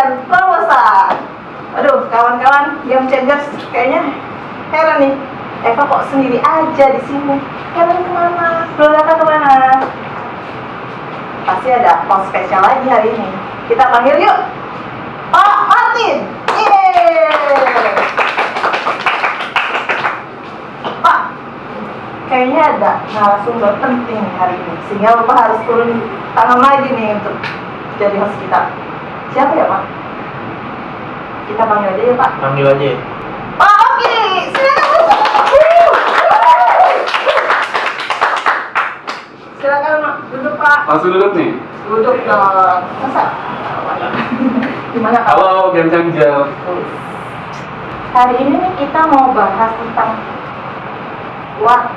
dan Romosa. Aduh, kawan-kawan, game changers kayaknya heran nih. Eva kok sendiri aja di sini? Kalian kemana? Lulaka kemana? Pasti ada host spesial lagi hari ini. Kita panggil yuk, Pak Martin. Yeay. Pak, kayaknya ada narasumber penting hari ini, sehingga Bapak harus turun tangan lagi nih untuk jadi host kita. Siapa ya, Pak? Kita panggil aja ya, Pak. Panggil aja ya. Pak Oki, silakan. Silakan duduk, Pak. Langsung duduk nih. Duduk dong. Masa? Gimana, Pak? Halo, Game Changer. Hari ini nih kita mau bahas tentang what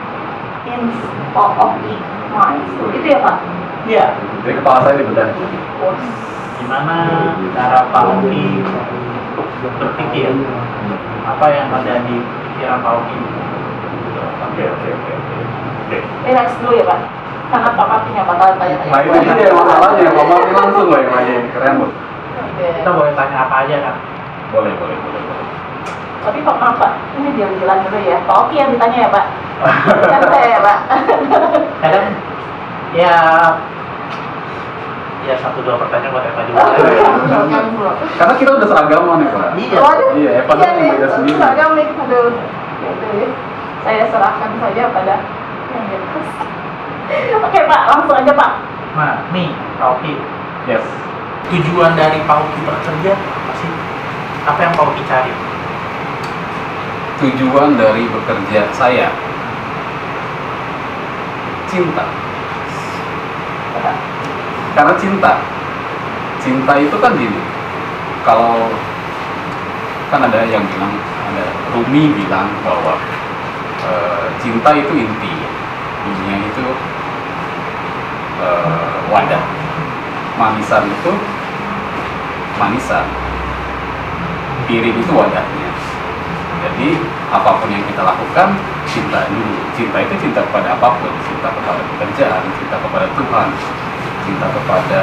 is Oki mind. Itu ya, Pak? Iya. Dari kepala saya dibedah. Gimana cara Pak Oki berpikir? Apa yang ada di pikiran Pak Oki? Oke. Relax dulu ya, Pak. Karena Pak punya bakal tanya-tanya. Nah itu dia masalahnya, Pak Martin langsung loh yang nanya, keren loh. Oke. Kita boleh tanya apa aja kan? Boleh. Tapi Pak, maaf Pak, ini diam-diam dulu ya. Pak Oki yang ditanya ya, Pak. Santai ya, Pak. Kadang ya satu dua pertanyaan buat Eva juga. Karena kita udah seragaman ya, Pak. Iya. Waduh, Iya, Eva iya kan nih, beda sendiri. seragam nih. Aduh. Gitu. Saya serahkan saja pada yang di atas. Oke Pak, langsung aja Pak. Nah, nih Pak Oki, Yes. tujuan dari Pak Oki bekerja apa sih? Apa yang Pak Oki cari? Tujuan dari bekerja saya cinta. Karena cinta itu kan gini. Kalau kan ada yang bilang, ada Rumi bilang bahwa cinta itu inti, dunia itu wadah, manisan itu manisan, piring itu wadahnya. Jadi apapun yang kita lakukan, cinta dulu. Cinta itu cinta kepada apapun, cinta kepada pekerjaan, cinta kepada Tuhan, cinta kepada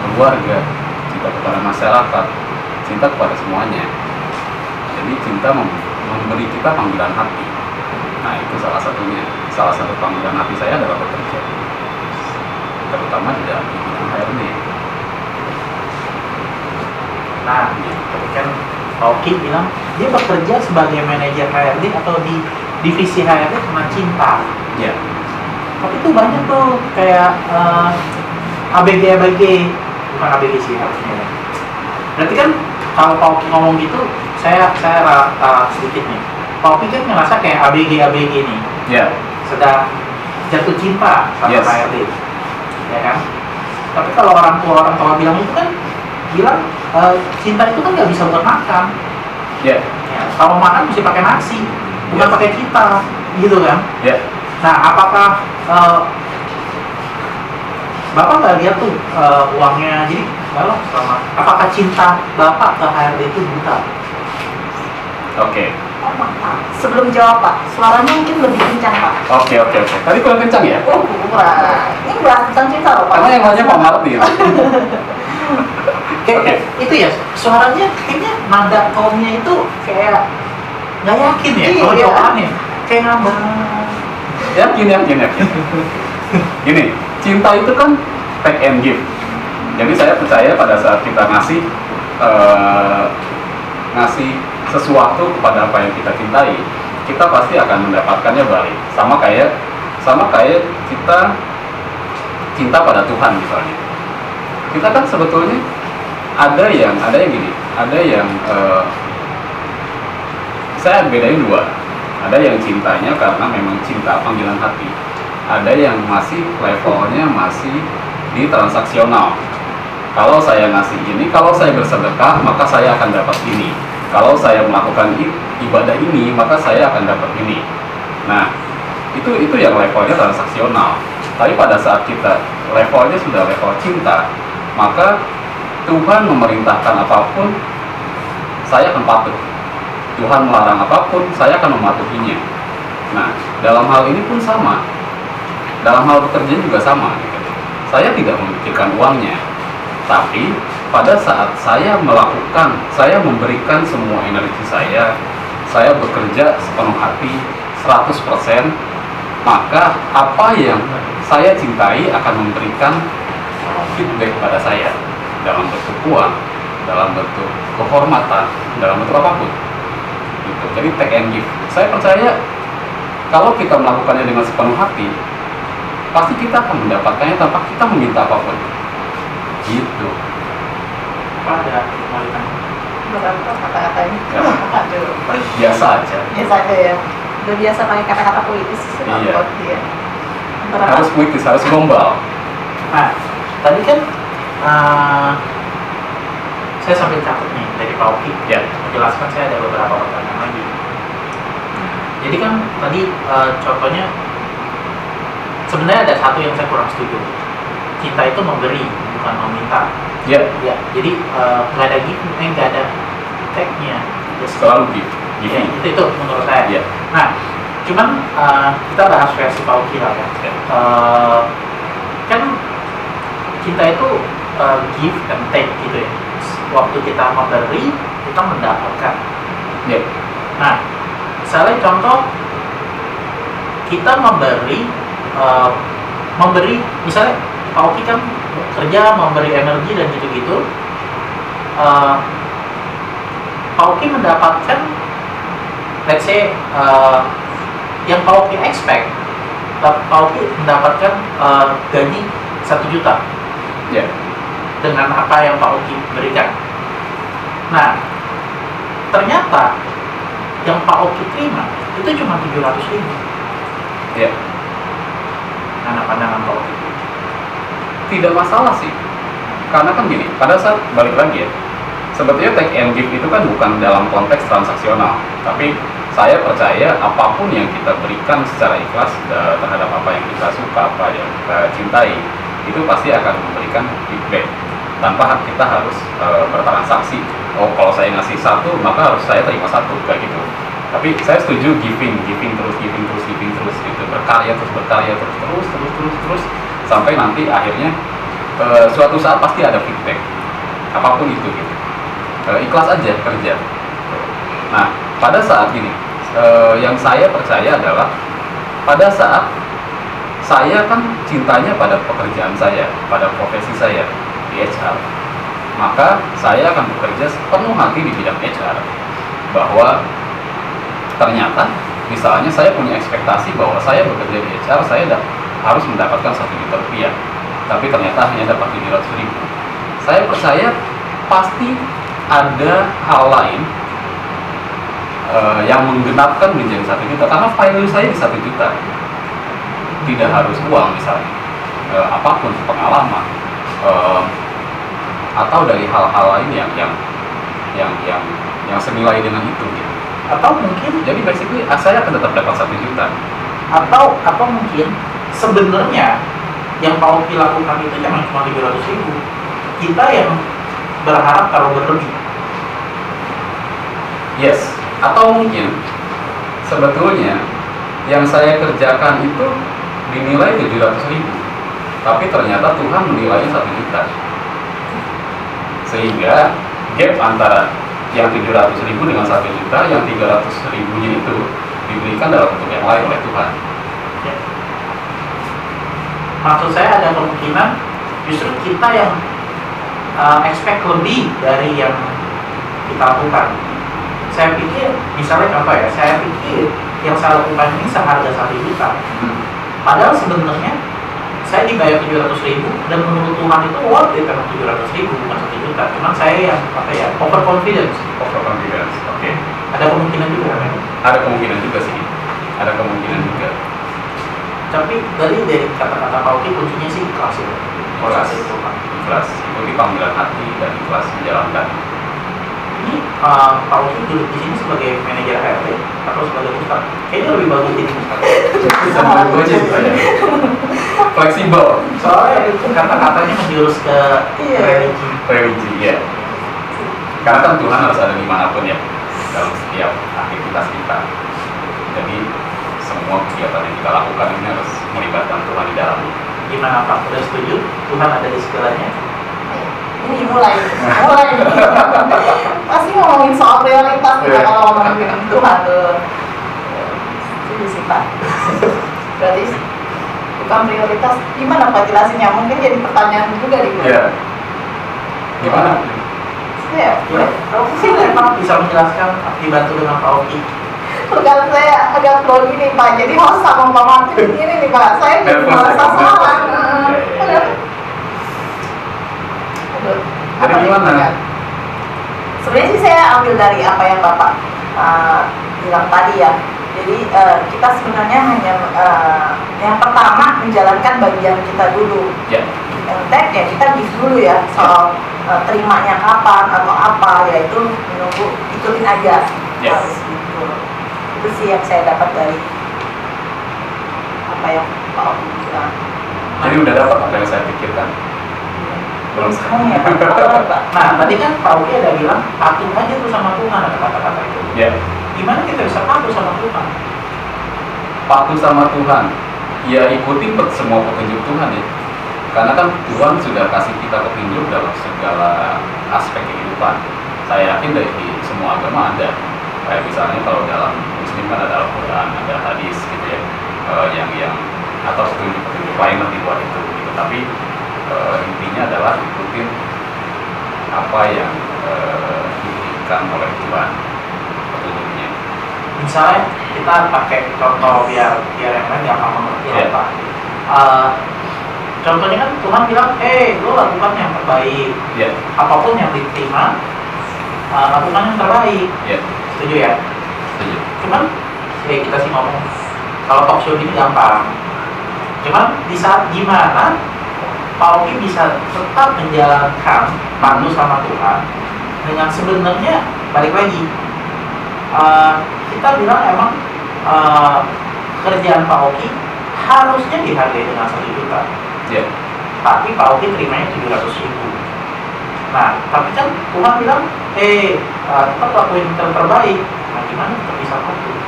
keluarga, cinta kepada masyarakat, cinta kepada semuanya. Jadi cinta memberi kita panggilan hati. Nah itu salah satunya. Salah satu panggilan hati saya adalah bekerja, terutama di dalam bidang HRD. Nah, tadi kan Pak Oki bilang dia bekerja sebagai manajer HRD atau di divisi HRD karena cinta. Ya. Tapi itu banyak tuh kayak ABG, bukan ABG sih harusnya. Berarti kan kalau Pak Oki ngomong gitu, saya sedikit nih. Pak Oki kan ngerasa kayak ABG nih, Ya. sedang jatuh cinta sama Yes. HRD, ya kan? Tapi kalau orang tua bilang itu kan cinta itu kan nggak bisa buat makan. Ya. Ya, kalau makan mesti pakai nasi, bukan Yes. pakai kita, gitu kan? Ya. Nah, apakah Bapak nggak lihat tuh uangnya? Jadi kalau apakah cinta Bapak ke HRD itu buta? Oke. Sebelum jawab Pak, suaranya mungkin lebih kencang Pak. Oke. Tadi kurang kencang ya? Oh kurang. Ini bahas tentang cinta loh Pak. Karena yang nanya Pak Martin. Kayak itu ya, suaranya kayaknya nada tone-nya itu kayak nggak yakin ya kalau Iya. jawabannya. Kayak ngambang. Yakin. Gini, cinta itu kan take and give. Jadi saya percaya pada saat kita ngasih sesuatu kepada apa yang kita cintai, kita pasti akan mendapatkannya balik. Sama kayak kita cinta pada Tuhan misalnya. Kita kan sebetulnya ada yang gini, ada yang saya bedain dua. Ada yang cintanya karena memang cinta panggilan hati. Ada yang masih levelnya masih di transaksional. Kalau saya ngasih ini, kalau saya bersedekah, maka saya akan dapat ini. Kalau saya melakukan ibadah ini, maka saya akan dapat ini. Nah, itu yang levelnya transaksional. Tapi pada saat kita levelnya sudah level cinta, maka Tuhan memerintahkan apapun, saya akan patuh. Tuhan melarang apapun, saya akan mematuhinya. Nah, dalam hal ini pun sama. Dalam hal bekerja juga sama. Saya tidak memikirkan uangnya, Tapi pada saat saya melakukan, saya memberikan semua energi saya bekerja sepenuh hati 100%, maka apa yang saya cintai akan memberikan feedback pada saya dalam bentuk uang, dalam bentuk kehormatan, dalam bentuk apapun. Gitu. Jadi take and give. Saya percaya kalau kita melakukannya dengan sepenuh hati, pasti kita akan mendapatkannya tanpa kita meminta apapun. Gitu. Apa ada kembalikan? Berapa kata-katanya? Ya. Aduh. Biasa aja. Biasa aja ya. Udah biasa pakai kata-kata puitis Iya. buat dia. Berapa? Harus puitis, harus gombal. Nah, tadi kan saya sambil catat nih dari Pak Oki. Ya. Menjelaskan saya ada beberapa pertanyaan lagi. Jadi kan tadi contohnya sebenarnya ada satu yang saya kurang setuju. Cinta itu memberi, bukan meminta. Ya, Ya, jadi nggak ada give, nggak ada take-nya. Just selalu give. Ya, Giving. itu menurut saya. Ya. Nah, cuman kita bahas versi Pak Oki lah ya. Ya. Kan cinta itu give and take gitu ya. Waktu kita memberi, kita mendapatkan. Ya. Nah, misalnya contoh kita memberi misalnya Pak Oki kan kerja memberi energi dan gitu-gitu. Pak Oki mendapatkan, let's say yang Pak Oki expect, Pak Oki mendapatkan gaji 1 juta Ya. dengan apa yang Pak Oki berikan. Nah, ternyata yang Pak Oki terima itu cuma 700.000. Ya. Nah, pandangan Pak Oki. Tidak masalah sih. Karena kan gini, pada saat balik lagi ya, sebetulnya take and give itu kan bukan dalam konteks transaksional, tapi saya percaya apapun yang kita berikan secara ikhlas terhadap apa yang kita suka, apa yang kita cintai, itu pasti akan memberikan feedback tanpa kita harus bertransaksi. Oh, kalau saya ngasih 1, maka harus saya terima 1, kayak gitu. Tapi saya setuju giving terus gitu, berkarya terus sampai nanti akhirnya suatu saat pasti ada feedback apapun itu gitu. Ikhlas aja kerja. Nah, pada saat ini yang saya percaya adalah pada saat saya kan cintanya pada pekerjaan saya, pada profesi saya di HR, maka saya akan bekerja sepenuh hati di bidang HR. Bahwa ternyata misalnya saya punya ekspektasi bahwa saya bekerja di HR, saya harus mendapatkan 1 juta rupiah, tapi ternyata hanya dapat 700.000. Saya percaya pasti ada hal lain yang menggenapkan menjadi 1 juta, karena value saya di 1 juta. Tidak harus uang misalnya, apapun, pengalaman, atau dari hal-hal lain yang senilai dengan itu gitu. Atau mungkin Jadi basically saya akan tetap dapat 1 juta. atau mungkin sebenarnya yang Pak Oki lakukan itu cuma 700.000. Kita yang berharap kalau berlebih. Yes. Atau mungkin sebetulnya yang saya kerjakan itu dinilai 700.000, tapi ternyata Tuhan menilainya 1 juta. Sehingga gap antara yang 700.000 dengan 1 juta, yang 300.000-nya itu diberikan dalam bentuk yang lain oleh Tuhan. Ya. Maksud saya ada kemungkinan justru kita yang expect lebih dari yang kita lakukan. Saya pikir, misalnya contoh ya, saya pikir yang saya lakukan ini seharga 1 juta. Padahal sebenarnya saya dibayar 700.000 dan menurut Tuhan itu worth it karena 700.000 bukan 1 juta. Cuman saya yang overconfidence. Overconfidence. Oke. Ada kemungkinan juga kan? Ada kemungkinan juga sih. Ada kemungkinan juga. Tapi dari kata-kata Pak Oki kuncinya sih ikhlas ya. Ikhlas. Itu Tuhan. Ikhlas. Ikuti panggilan hati dan ikhlas menjalankan. Ini Pak Oki duduk di sini sebagai manajer HRD atau sebagai ustaz? Kayaknya lebih bagus jadi ustaz. Bisa menunggu aja sih saya. Fleksibel. Soalnya kata-katanya menjurus ke Religi ya. Karena kan Tuhan harus ada dimanapun ya, dalam setiap aktivitas kita. Jadi semua kegiatan yang kita lakukan ini harus melibatkan Tuhan di dalamnya. Gimana Pak? Udah setuju? Tuhan ada di segalanya? Ini Ini mulai pasti ngomongin soal prioritas kita kalau ngomongin Tuhan tuh. Itu sih Pak. Berarti bukan prioritas. Gimana Pak jelasinnya? Mungkin jadi pertanyaan juga di gue. Iya. Gimana? Ya, Kalau sih memang bisa menjelaskan dibantu dengan Pak Oki. Bukan saya agak flow gini Pak. Jadi host sama Pak Martin ini nih Pak. Saya jadi merasa salah. Jadi gimana? Sebenarnya sih saya ambil dari apa yang Bapak bilang tadi ya. Jadi kita sebenarnya hanya yang pertama menjalankan bagian kita dulu. Ya. Yang ya kita give dulu ya soal terimanya kapan atau apa, yaitu menunggu ikutin aja. Yes. Harus gitu. Itu sih yang saya dapat dari apa yang Pak Oki bilang. Jadi udah dapat apa yang saya pikirkan? Belum. Semuanya Pak. Nah, tadi kan Pak Oki ada bilang patuh aja tuh sama Tuhan, ada kata-kata itu. Ya. Gimana kita bisa patuh sama Tuhan? Patuh sama Tuhan. Ya ikuti semua petunjuk Tuhan ya. Karena kan Tuhan sudah kasih kita petunjuk dalam segala aspek kehidupan. Saya yakin dari semua agama ada. Kayak misalnya kalau dalam Muslim kan ada Al-Quran, ada hadis gitu ya, yang atau petunjuk-petunjuk lain lah di luar itu. Gitu. Tapi intinya adalah ikutin apa yang diberikan oleh Tuhan petunjuknya. Misalnya kita pakai contoh biar yang lain gampang mengerti Iya. apa. Contohnya kan Tuhan bilang, lo lakukan yang terbaik. Ya, Apapun yang diterima, lakukan yang terbaik. ya, Setuju ya? setuju. Cuman, kita sih ngomong, kalau talk show ini gampang. Cuman di saat gimana Pak Oki bisa tetap menjalankan patuh sama Tuhan dengan sebenarnya balik lagi kita bilang emang kerjaan Pak Oki harusnya dihargai dengan 1 juta. Ya, Tapi Pak Oki terimanya 700.000. Nah, tapi kan Tuhan bilang, tetap lakuin yang terbaik. Nah, gimana tetap bisa patuh?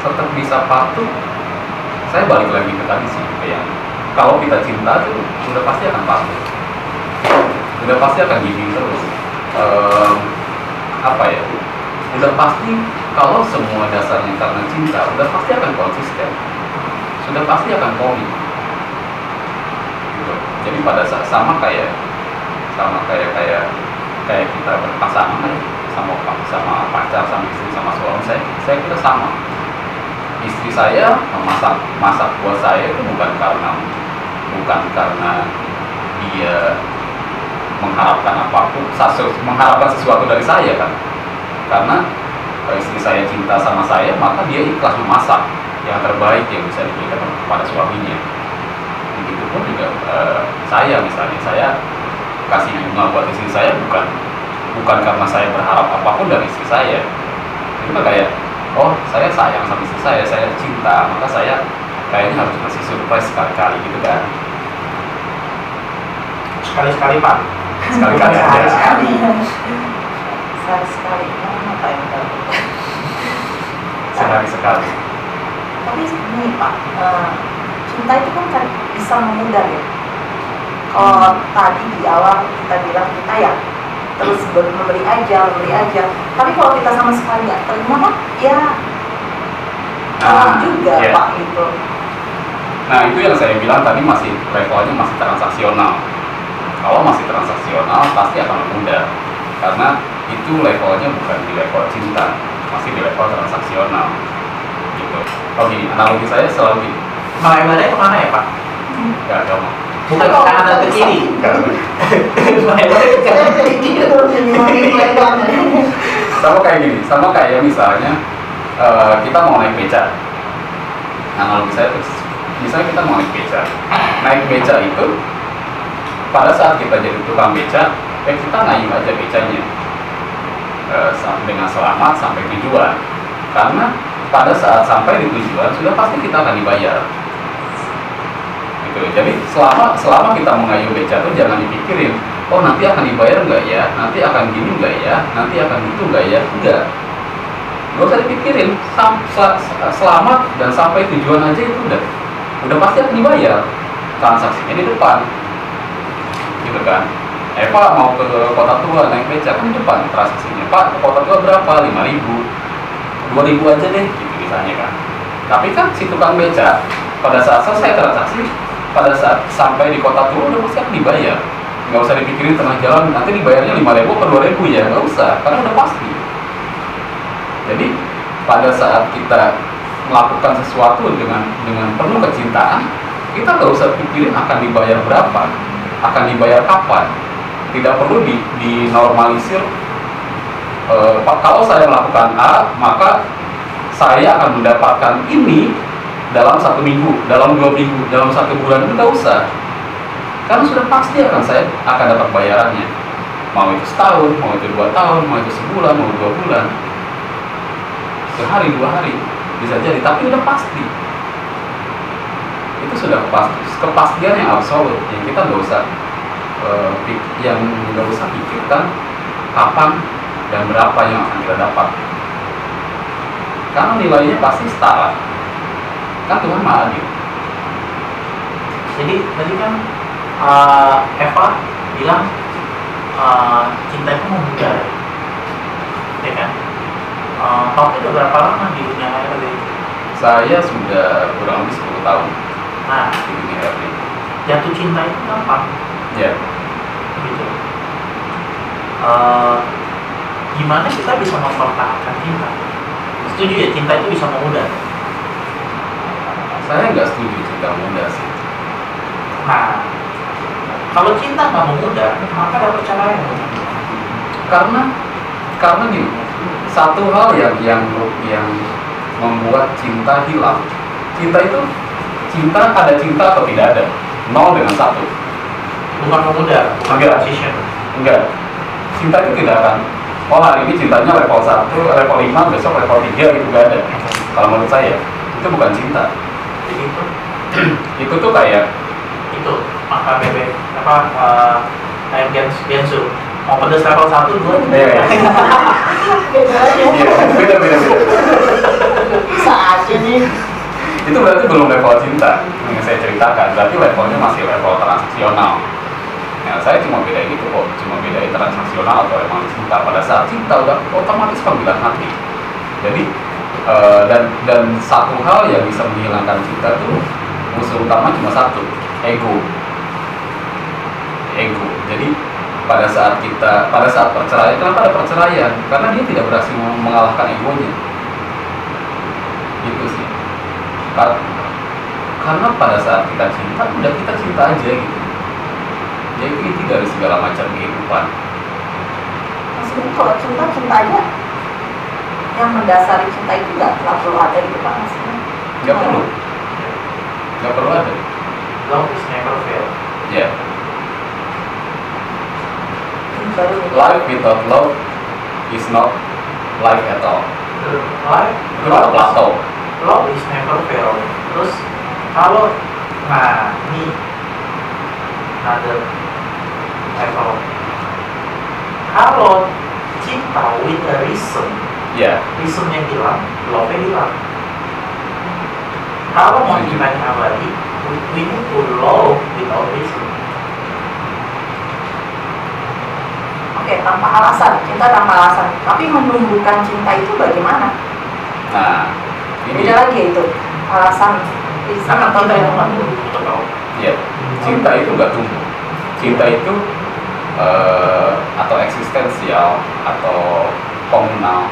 tetap bisa patuh. Saya balik lagi ke tadi sih, kayak kalau kita cinta tuh udah pasti akan patuh, udah pasti akan giving terus. Apa ya? Udah pasti kalau semua dasarnya karena cinta, udah pasti akan konsisten, sudah pasti akan komit. Gitu. Jadi pada saat sama kayak kita berpasangan sama pacar, sama istri, sama suami saya kira sama. Istri saya masak buat saya itu bukan karena dia mengharapkan apapun, mengharapkan sesuatu dari saya kan. Karena istri saya cinta sama saya, maka dia ikhlas memasak yang terbaik yang bisa diberikan kepada suaminya. Begitupun juga saya misalnya, saya kasih bunga buat istri saya bukan karena saya berharap apapun dari istri saya. Itu kan kayak, oh saya sayang sama istri saya cinta, maka saya kayaknya harus kasih surprise sekali-kali gitu kan. Sekali-sekali Pak. Sekali-kali aja. Sekali-sekali. Sekali apa yang baru? Sehari sekali. Tapi ini Pak, cinta itu kan bisa memudar ya. Kalau tadi di awal kita bilang kita ya terus memberi aja. Tapi kalau kita sama sekali nggak terima kan, ya juga iya. Pak gitu. Nah itu yang saya bilang tadi, masih levelnya masih transaksional. Kalau masih transaksional pasti akan mudah, karena itu levelnya bukan di level cinta, masih di level transaksional gitu. Oh gini, analogi saya selalu gini, Melebarnya kemana ya Pak? nggak gampang. Bukan ke kanan atau ke kiri. Melebarnya ke kanan atau ke kiri. Sama kayak misalnya kita mau naik beca. Analogi saya terus, misalnya kita mau naik beca. Naik beca itu pada saat kita jadi tukang beca, kita naik aja becanya dengan selamat sampai tujuan. Karena pada saat sampai di tujuan sudah pasti kita akan dibayar. Gitu. Jadi selama kita mengayuh beca itu jangan dipikirin, oh nanti akan dibayar nggak ya, nanti akan gini nggak ya, nanti akan gitu nggak ya, enggak. Nggak usah dipikirin, selamat dan sampai tujuan aja itu udah pasti akan dibayar. Transaksinya di depan. gitu kan. Eva mau ke Kota Tua naik beca kan di depan transaksinya, Pak ke Kota Tua berapa? 5.000, 2.000 aja deh gitu misalnya kan. Tapi kan si tukang beca pada saat selesai transaksi, pada saat sampai di Kota Tua udah pasti akan dibayar, nggak usah dipikirin tengah jalan nanti dibayarnya 5.000 atau 2.000 ya, nggak usah, karena udah pasti. Jadi pada saat kita melakukan sesuatu dengan penuh kecintaan, kita nggak usah pikirin akan dibayar berapa, akan dibayar kapan. Tidak perlu dinormalisir. Kalau saya melakukan A, maka saya akan mendapatkan ini dalam 1 minggu, dalam 2 minggu, dalam 1 bulan. Itu nggak usah, karena sudah pasti saya akan dapat bayarannya. Mau itu setahun, mau itu 2 tahun, mau itu sebulan, mau 2 bulan, sehari 2 hari bisa jadi, tapi udah pasti. Itu sudah kepastian yang absolut, yang kita nggak usah pikirkan kapan dan berapa yang akan kita dapat, karena nilainya pasti setara. Kan Tuhan Maha Adil. Jadi tadi kan Eva bilang cinta itu memudar, ya kan? Kamu udah berapa lama di dunia HRD? Saya sudah kurang lebih 10 tahun Nah, di dunia HRD. jatuh cinta itu gampang, Ya, gitu. Gimana kita bisa mempertahankan cinta? Setuju ya, cinta itu bisa memudar. saya nggak setuju cinta muda sih. Nah, kalau cinta nggak memudar, maka ada perceraian. Karena nih, satu hal yang membuat cinta hilang. Cinta ada cinta atau tidak ada, 0 dengan 1. Bukan memudar, bukan Enggak. transition. Enggak. Cinta itu tidak akan, oh hari ini cintanya level 1, level 5, besok level 3 gitu, gak ada. Kalau menurut saya, itu bukan cinta. Jadi Itu tuh kayak, itu maka bebek ayam gensu mau pedas level 1, 2, 3. Iya. Beda aja. iya, beda. Bisa aja nih. Itu berarti belum level cinta yang saya ceritakan, berarti levelnya masih level transaksional. Nah, saya cuma bedain itu kok, cuma bedain transaksional atau emang cinta. Pada saat cinta udah otomatis panggilan hati. Jadi dan satu hal yang bisa menghilangkan cinta tuh musuh utama cuma satu, ego. Jadi pada saat perceraian, kenapa ada perceraian? Karena dia tidak berhasil mengalahkan egonya. Itu sih. Karena pada saat kita cinta, udah kita cinta aja gitu. Ya itu inti dari segala macam kehidupan. Maksudnya kalau cinta aja, yang mendasari cinta itu nggak perlu ada gitu Pak maksudnya. Nggak perlu ada. Love is never fail. Ya, Baru nih. life without love is not life at all. Life, Itu kata Plato. love is never fail. Terus kalau ini another level. Kalau cinta with a reason, Ya, reasonnya hilang, love-nya hilang. Kalau mau cintanya abadi, we need to love without reason. Oke, tanpa alasan, cinta tanpa alasan. Tapi menumbuhkan cinta itu bagaimana? nah ini Beda lagi ya itu alasan. Sangat cinta itu nggak dulu untuk kau. ya, cinta itu nggak tumbuh. Cinta itu atau eksistensial atau komunal,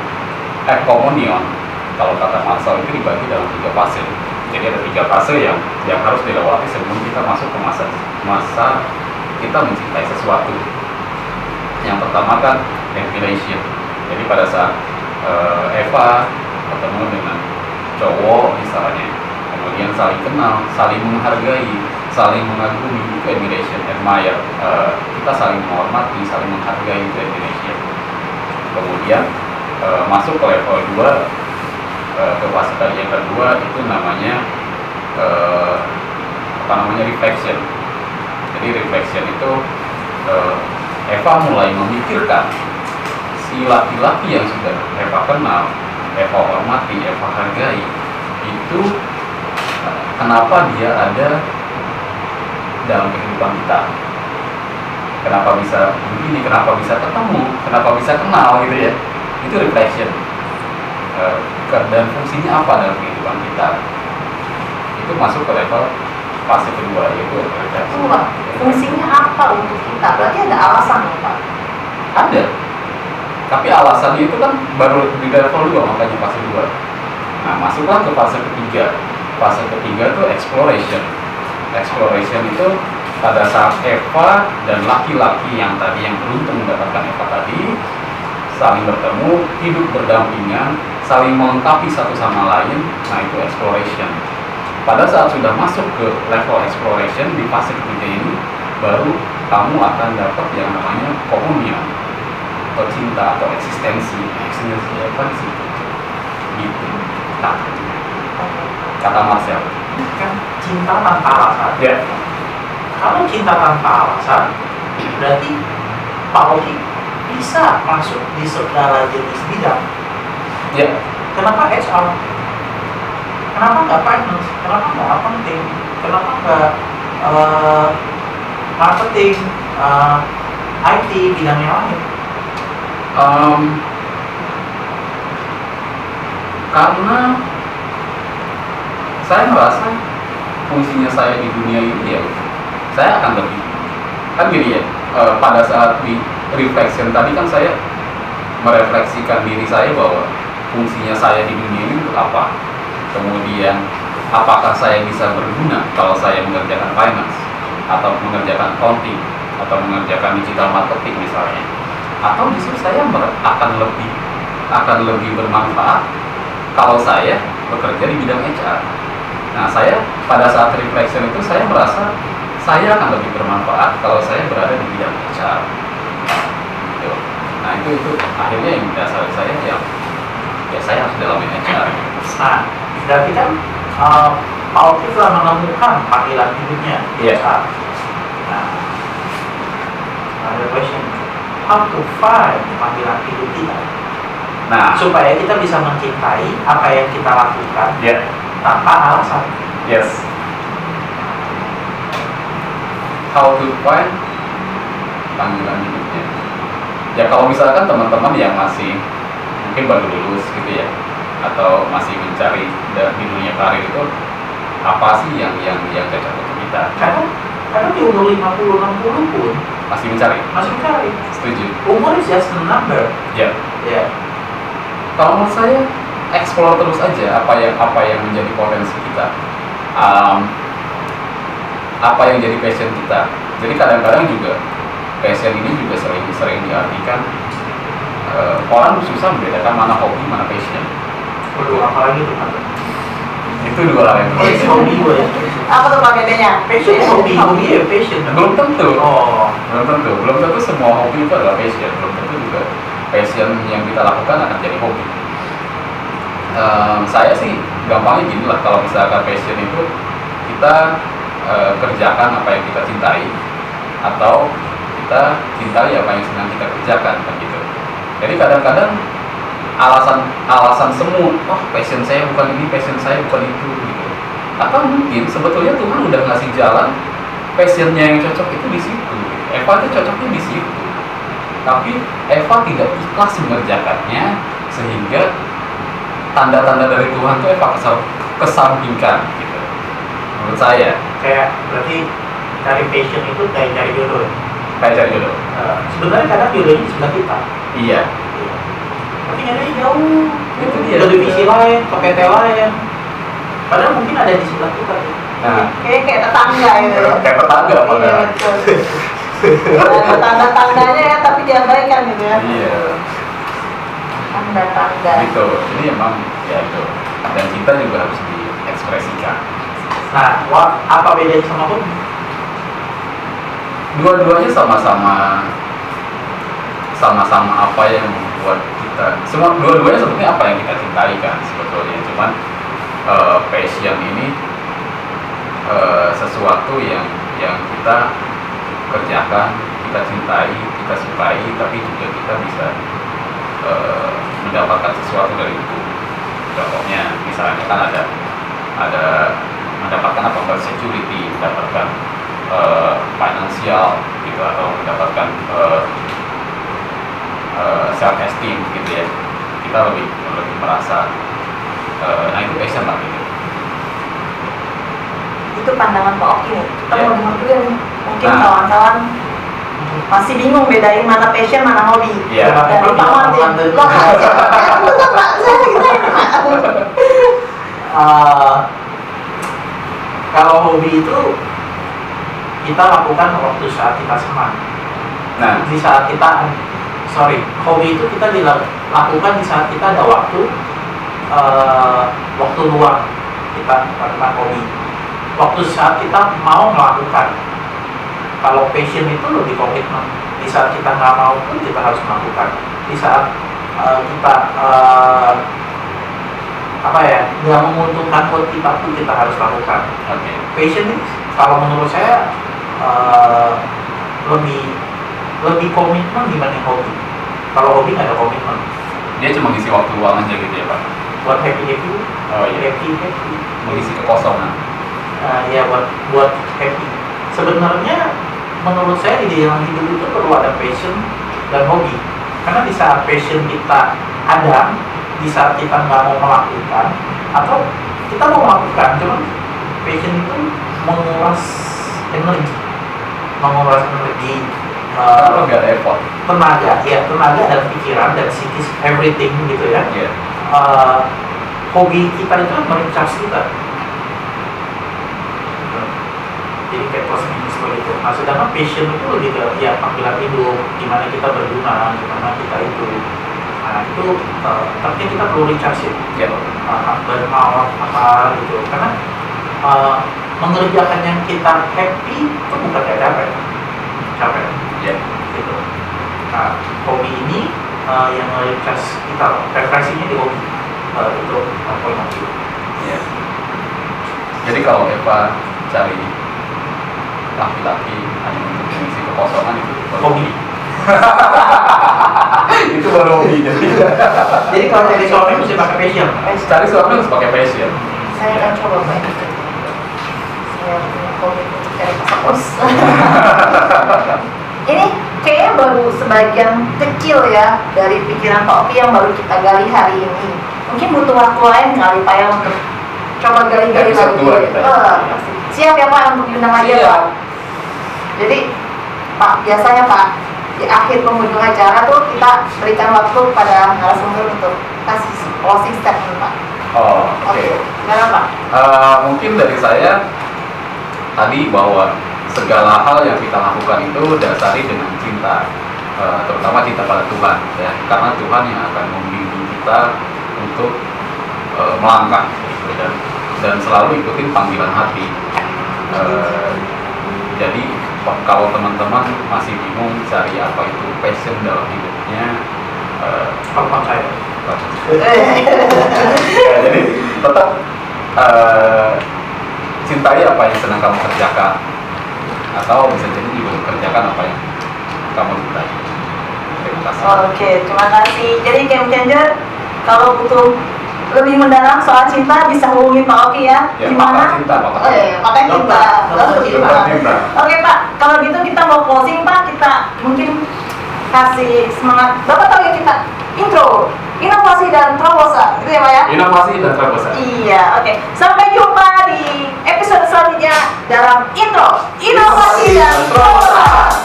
komunion. Kalau kata Marshall itu dibagi dalam 3 fase. Jadi ada 3 fase yang harus dilewati sebelum kita masuk ke masa kita mencintai sesuatu. Yang pertama kan admiration. Jadi pada saat Eva ketemu dengan cowok misalnya, kemudian saling kenal, saling menghargai, saling mengagumi, itu admiration, admire. Kita saling menghormati, saling menghargai, itu admiration. Kemudian masuk ke level 2, ke fase tadi yang kedua, itu namanya reflection. Jadi reflection itu Eva mulai memikirkan si laki-laki yang sudah Eva kenal, Eva hormati, Eva hargai, itu kenapa dia ada dalam kehidupan kita. kenapa bisa begini, kenapa bisa ketemu, kenapa bisa kenal gitu ya. Itu reflection. Dan fungsinya apa dalam kehidupan kita, itu masuk ke level fase kedua, yaitu refleksi. Fungsinya apa untuk kita? Berarti ada alasan ya, Pak? Ada, tapi alasannya itu kan baru di level 2, makanya fase 2. Nah, masuklah ke fase ketiga. Fase ketiga itu exploration. Exploration itu pada saat Eva dan laki-laki yang tadi yang beruntung mendapatkan Eva tadi saling bertemu, hidup berdampingan, saling melengkapi satu sama lain. Nah, itu exploration. Pada saat sudah masuk ke level exploration di fase ketiga ini, baru kamu akan dapat yang namanya komunion atau cinta atau eksistensi apa sih gitu. Nah, kata Marcel Kan cinta tanpa alasan. ya. Kalau cinta tanpa alasan, berarti Pak Oki bisa masuk di segala jenis bidang. Ya, Kenapa HR? Kenapa nggak finance? Kenapa nggak accounting? Kenapa nggak marketing, IT, bidang yang lain? Karena saya merasa fungsinya saya di dunia ini ya, saya akan lebih kan gini ya. Pada saat di reflection tadi kan saya merefleksikan diri saya bahwa fungsinya saya di dunia ini untuk apa, kemudian apakah saya bisa berguna kalau saya mengerjakan finance atau mengerjakan accounting atau mengerjakan digital marketing misalnya, atau justru saya akan lebih bermanfaat kalau saya bekerja di bidang HR. Nah, saya pada saat reflection itu saya merasa saya akan lebih bermanfaat kalau saya berada di bidang HR. Gitu. Nah, itu akhirnya yang mendasari saya ya saya harus dalamin HR. Nah, berarti kan Pak Oki telah menemukan panggilan hidupnya di Iya. HR. Nah, ada question, how to find panggilan hidup kita? Nah, Supaya kita bisa mencintai apa yang kita lakukan ya, tanpa alasan. yes. How to find panggilan hidupnya. Ya kalau misalkan teman-teman yang masih mungkin baru lulus gitu ya, atau masih mencari di dunia karir itu apa sih yang cocok untuk kita? Karena di umur 50-60 pun Masih mencari. masih cari. Setuju. Umur is just a number. Ya. Ya. Kalau menurut saya explore terus aja apa yang menjadi potensi kita, apa yang jadi passion kita. Jadi kadang-kadang juga passion ini juga sering diartikan orang susah membedakan mana hobi mana passion. Perlu apa lagi tuh Pak? Itu dua hal yang Oh, it's hobi gue ya. Apa tuh Pak bedanya? Passion hobi ya passion. belum tentu. Oh, Belum tentu semua hobi itu adalah passion. Belum tentu juga passion yang kita lakukan akan jadi hobi. Saya sih gampangnya gini lah, kalau misalkan passion itu kita kerjakan apa yang kita cintai, atau kita cintai apa yang sedang kita kerjakan begitu. Jadi kadang-kadang alasan semu, passion saya bukan ini, passion saya bukan itu gitu. Atau mungkin sebetulnya Tuhan udah ngasih jalan passionnya yang cocok itu di situ. Eva itu cocoknya di situ. Tapi Eva tidak ikhlas mengerjakannya, sehingga tanda-tanda dari Tuhan itu Eva kesampingkan gitu. Menurut saya kayak berarti cari passion itu kayak cari jodoh. kayak cari jodoh. Sebenarnya kadang jodohnya di sebelah kita. Iya, Tapi nyari jauh. itu dia. Ke divisi lain, ke PT lain. Padahal mungkin ada di sebelah kita. Nah, Kayak tetangga gitu ya. kayak tetangga Iya padahal. betul. Ada tanda-tandanya ya, tapi diabaikan gitu ya. Iya, Tanda-tanda. gitu. Jadi emang ya itu. Dan cinta juga harus diekspresikan. Nah, apa bedanya sama hobi? Dua-duanya sama-sama apa yang membuat kita, semua dua-duanya sebetulnya apa yang kita cintai kan sebetulnya. Cuman passion ini sesuatu yang kita kerjakan, kita cintai, kita sukai, tapi juga kita bisa mendapatkan sesuatu dari itu. Contohnya misalnya kan ada mendapatkan apa, security, mendapatkan finansial gitu atau mendapatkan self esteem gitu ya, kita lebih merasa nah itu passion lah gitu. Itu pandangan Pak Oki nih. Kita Ya. mau dengar juga nih. Mungkin Nah. kawan-kawan masih bingung bedain mana passion, mana hobi. Iya. Dan Pak Martin. Loh, betul Pak. Saya kita ini Pak. Kalau hobi itu kita lakukan waktu saat kita senang. Nah, Di saat kita, hobi itu kita lakukan di saat kita ada waktu luang kita lakukan hobi. Waktu saat kita mau melakukan. Kalau passion itu lebih komitmen. Di saat kita nggak mau pun kita harus melakukan. Di saat kita nggak menguntungkan buat kita pun kita harus lakukan. oke. Passion ini kalau menurut saya lebih komitmen dibanding hobi. Kalau hobi nggak ada komitmen. Dia cuma ngisi waktu luang aja gitu ya Pak. Buat happy, Oh iya. happy. Mengisi kekosongan. Ya buat happy. Sebenarnya menurut saya di dalam hidup itu perlu ada passion dan hobi. Karena di saat passion kita ada, di saat kita nggak mau melakukan atau kita mau melakukan, cuman passion itu menguras energi, Kalau nggak ada effort. tenaga dan pikiran dan psikis, everything gitu ya. Iya. Hobi kita itu merecharge kita. Jadi kayak plus minus begitu. Nah, sedangkan passion itu lebih ke ya panggilan hidup, gimana kita berguna, gimana kita itu. Nah itu tapi kita perlu recharge ya. Burnout apa gitu. Karena mengerjakan yang kita happy itu bukan kayak capek. Iya. Gitu. Nah, hobi ini yang recharge kita, refreshingnya di hobi. Itu poin hobi. Iya. Jadi kalau Eva cari laki-laki hanya untuk mengisi kekosongan itu baru Hobi. itu baru hobi jadi. Jadi kalau cari suami mesti pakai passion. Cari suami harus pakai passion. Saya akan coba Pak. Saya punya hobi untuk cari pasak bos. Ini kayaknya baru sebagian kecil ya dari pikiran Pak Oki yang baru kita gali hari ini. Mungkin butuh waktu lain kali Pak ya untuk coba gali-gali Episode lagi. dua kita ya. Pasti. Siap ya Pak untuk diundang lagi ya Siap. Pak. Jadi Pak, biasanya Pak di akhir penghujung acara tuh kita berikan waktu pada narasumber untuk kasih closing statement Pak. Oh, oke. Gimana Pak? Mungkin dari saya tadi bahwa segala hal yang kita lakukan itu dasari dengan cinta, terutama cinta pada Tuhan ya, karena Tuhan yang akan membimbing kita untuk melangkah gitu, dan selalu ikutin panggilan hati. Jadi kalau teman-teman masih bingung cari apa itu passion dalam hidupnya, Apa saya? ya, jadi tetap cintai apa yang sedang kamu kerjakan, atau bisa jadi juga kerjakan apa yang kamu sukai. Terima kasih. Oke, terima kasih. Jadi Game Changer kalau butuh lebih mendalam soal cinta bisa hubungi Pak Oki ya. Ya, Di mana? pakar cinta, pakar Oh iya, pakar cinta. Dokter cinta. Dokter cinta. Oke Pak, kalau gitu kita mau closing Pak, kita mungkin kasih semangat. Bapak tahu ya kita intro, inovasi dan terobosan, gitu ya Pak ya? Inovasi dan terobosan. Iya, oke. Sampai jumpa di episode selanjutnya dalam intro, inovasi dan terobosan.